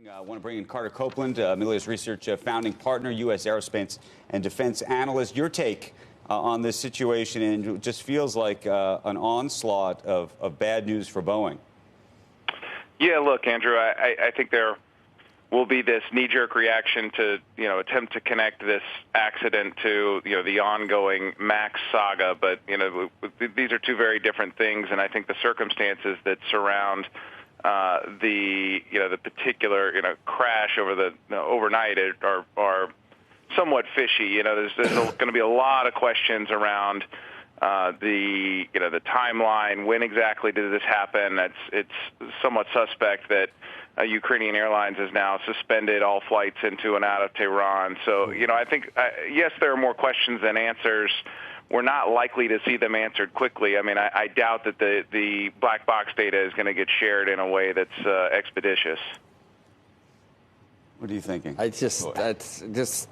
I want to bring in Carter Copeland, Middle East Research founding partner, U.S. aerospace and defense analyst. Your take on this situation, and it just feels like an onslaught of bad news for Boeing. Yeah, look, Andrew, I think there will be this knee-jerk reaction to, attempt to connect this accident to, the ongoing Max Saga. But, these are two very different things, and I think the circumstances that surround the particular, crash over the overnight are somewhat fishy. There's going to be a lot of questions around the timeline. When exactly did this happen? It's somewhat suspect that Ukrainian Airlines has now suspended all flights into and out of Tehran. So, I think, yes, there are more questions than answers. We're not likely to see them answered quickly. I mean, I doubt that the black box data is going to get shared in a way that's expeditious. What are you thinking? That's just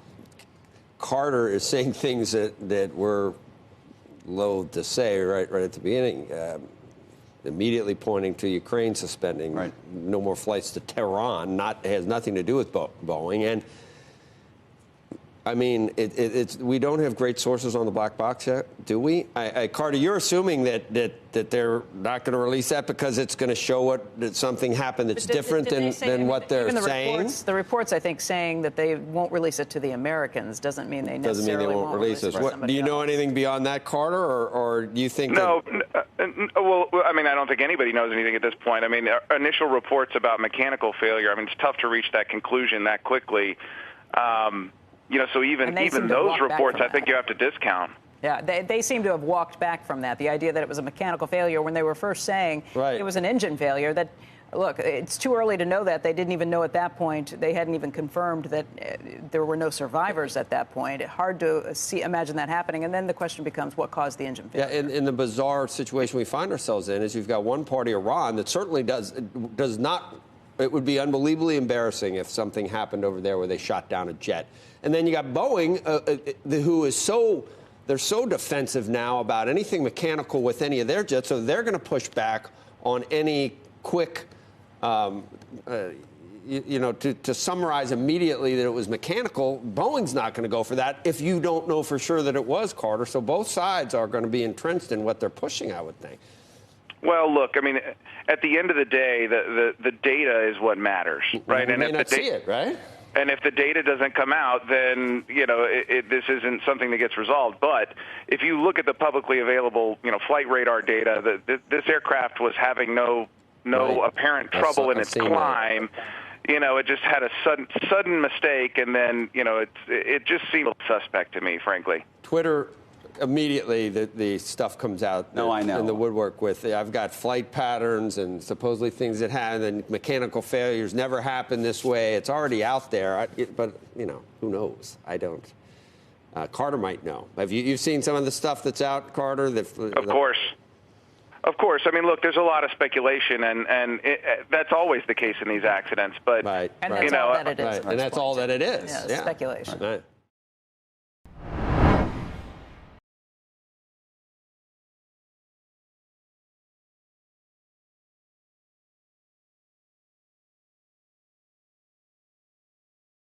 Carter is saying things that we're loath to say right at the beginning. Immediately pointing to Ukraine suspending no more flights to Tehran. Has nothing to do with Boeing. And I mean, we don't have great sources on the black box yet, do we? Carter, you're assuming that they're not going to release that because it's going to show that something happened that's different than what they're saying? The reports, I think, saying that they won't release it to the Americans doesn't mean they necessarily won't release it. Do you know anything beyond that, Carter, or do you think No. Well, I mean, I don't think anybody knows anything at this point. I mean, initial reports about mechanical failure, I mean, it's tough to reach that conclusion that quickly. So even those reports, I think you have to discount. Yeah, they seem to have walked back from that. The idea that it was a mechanical failure when they were first saying it was an engine failure. That, look, it's too early to know that. They didn't even know at that point. They hadn't even confirmed that there were no survivors at that point. Hard to imagine that happening. And then the question becomes, what caused the engine failure? Yeah, in the bizarre situation we find ourselves in is you've got one party, Iran, that certainly does not. It would be unbelievably embarrassing if something happened over there where they shot down a jet. And then you got Boeing, who is they're so defensive now about anything mechanical with any of their jets, so they're going to push back on any quick, to summarize immediately that it was mechanical. Boeing's not going to go for that if you don't know for sure that it was, Carter. So both sides are going to be entrenched in what they're pushing, I would think. Well, look, I mean, at the end of the day, the data is what matters, right? We may not see it, right? And if the data doesn't come out, then, this isn't something that gets resolved. But if you look at the publicly available, flight radar data, this aircraft was having no apparent trouble in its climb. It just had a sudden mistake, and then, it just seemed suspect to me, frankly. Twitter, immediately the stuff comes out in the woodwork with I've got flight patterns and supposedly things that happen, and mechanical failures never happen this way. It's already out there, but who knows? I don't. Carter might know. Have you've seen some of the stuff that's out, Carter? Of course. I mean, look, there's a lot of speculation, and that's always the case in these accidents. But and that's all that it is. And that's all that it is. Yeah, speculation. Right.